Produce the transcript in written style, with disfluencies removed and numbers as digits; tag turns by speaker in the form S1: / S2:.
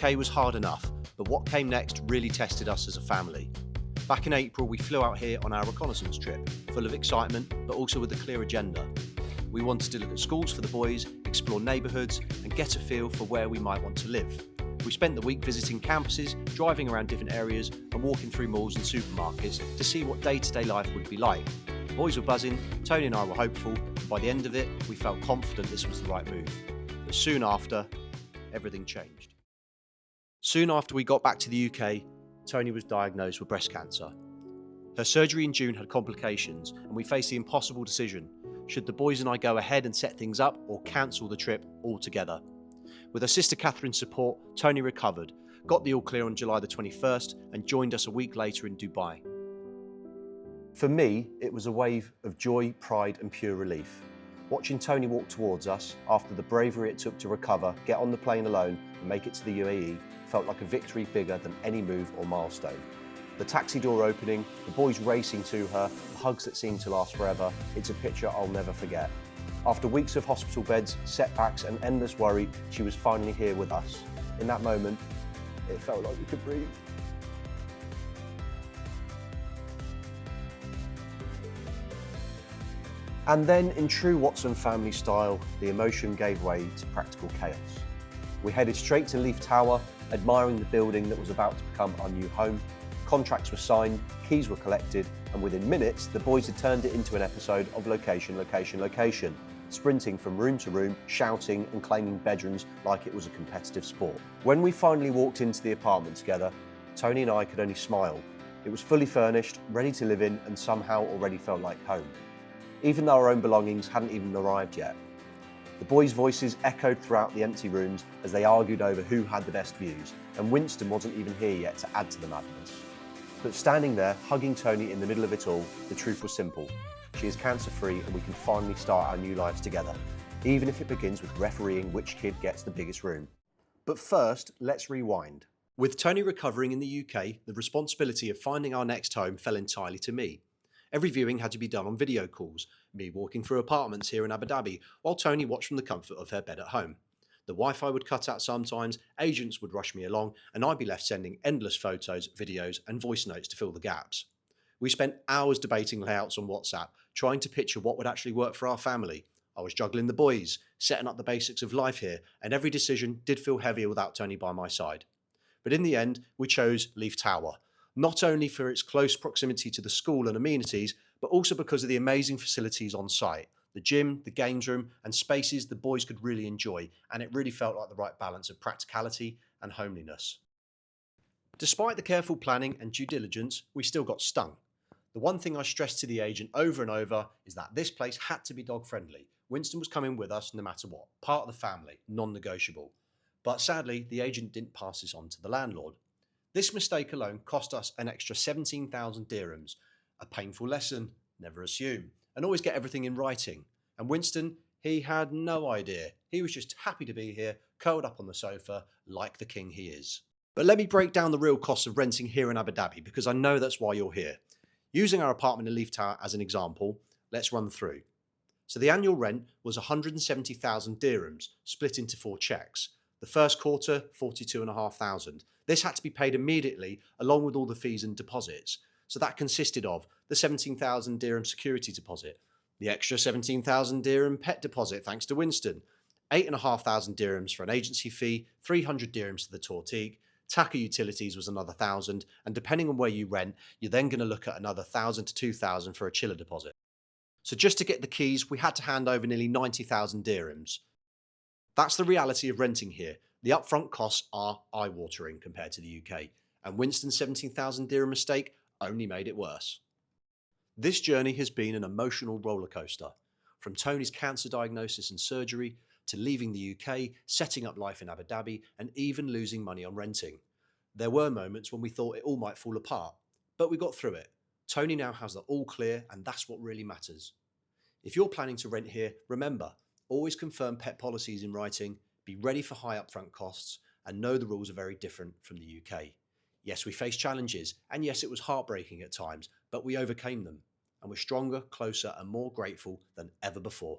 S1: UK was hard enough, but what came next really tested us as a family. Back in April, we flew out here on our reconnaissance trip, full of excitement, but also with a clear agenda. We wanted to look at schools for the boys, explore neighbourhoods, and get a feel for where we might want to live. We spent the week visiting campuses, driving around different areas, and walking through malls and supermarkets to see what day-to-day life would be like. The boys were buzzing, Tony and I were hopeful, and by the end of it, we felt confident this was the right move. But soon after, everything changed. Soon after we got back to the UK, Toni was diagnosed with breast cancer. Her surgery in June had complications, and we faced the impossible decision: should the boys and I go ahead and set things up or cancel the trip altogether? With her sister Catherine's support, Toni recovered, got the all clear on July the 21st, and joined us a week later in Dubai. For me, it was a wave of joy, pride, and pure relief. Watching Toni walk towards us after the bravery it took to recover, get on the plane alone, and make it to the UAE felt like a victory bigger than any move or milestone. The taxi door opening, the boys racing to her, the hugs that seemed to last forever, it's a picture I'll never forget. After weeks of hospital beds, setbacks, and endless worry, she was finally here with us. In that moment, it felt like we could breathe. And then, in true Watson family style, the emotion gave way to practical chaos. We headed straight to Leaf Tower, admiring the building that was about to become our new home. Contracts were signed, keys were collected, and within minutes, the boys had turned it into an episode of location, location, location, sprinting from room to room, shouting and claiming bedrooms like it was a competitive sport. When we finally walked into the apartment together, Toni and I could only smile. It was fully furnished, ready to live in, and somehow already felt like home. Even though our own belongings hadn't even arrived yet. The boys' voices echoed throughout the empty rooms as they argued over who had the best views, and Winston wasn't even here yet to add to the madness. But standing there, hugging Toni in the middle of it all, the truth was simple. She is cancer-free and we can finally start our new lives together, even if it begins with refereeing which kid gets the biggest room. But first, let's rewind. With Toni recovering in the UK, the responsibility of finding our next home fell entirely to me. Every viewing had to be done on video calls, me walking through apartments here in Abu Dhabi, while Toni watched from the comfort of her bed at home. The Wi-Fi would cut out sometimes, agents would rush me along, and I'd be left sending endless photos, videos, and voice notes to fill the gaps. We spent hours debating layouts on WhatsApp, trying to picture what would actually work for our family. I was juggling the boys, setting up the basics of life here, and every decision did feel heavier without Toni by my side. But in the end, we chose Leaf Tower. Not only for its close proximity to the school and amenities, but also because of the amazing facilities on site. The gym, the games room, and spaces the boys could really enjoy, and it really felt like the right balance of practicality and homeliness. Despite the careful planning and due diligence, we still got stung. The one thing I stressed to the agent over and over is that this place had to be dog friendly. Winston was coming with us no matter what, part of the family, non-negotiable. But sadly, the agent didn't pass this on to the landlord. This mistake alone cost us an extra 17,000 dirhams. A painful lesson: never assume, and always get everything in writing. And Winston, he had no idea. He was just happy to be here, curled up on the sofa, like the king he is. But let me break down the real costs of renting here in Abu Dhabi, because I know that's why you're here. Using our apartment in Leaf Tower as an example, let's run through. So the annual rent was 170,000 dirhams, split into 4 checks. The first quarter, 42,500. This had to be paid immediately, along with all the fees and deposits. So that consisted of the 17,000 dirham security deposit, the extra 17,000 dirham pet deposit thanks to Winston, 8,500 dirhams for an agency fee, 300 dirhams to the tortique, Taka utilities was another 1,000, and depending on where you rent, you're then going to look at another 1,000 to 2,000 for a chiller deposit. So just to get the keys, we had to hand over nearly 90,000 dirhams. That's the reality of renting here. The upfront costs are eye-watering compared to the UK, and Winston's 17,000 dirham mistake only made it worse. This journey has been an emotional rollercoaster, from Toni's cancer diagnosis and surgery, to leaving the UK, setting up life in Abu Dhabi, and even losing money on renting. There were moments when we thought it all might fall apart, but we got through it. Toni now has the all clear, and that's what really matters. If you're planning to rent here, remember, always confirm pet policies in writing, be ready for high upfront costs, and know the rules are very different from the UK. Yes, we faced challenges, and yes, it was heartbreaking at times, but we overcame them, and we're stronger, closer, and more grateful than ever before.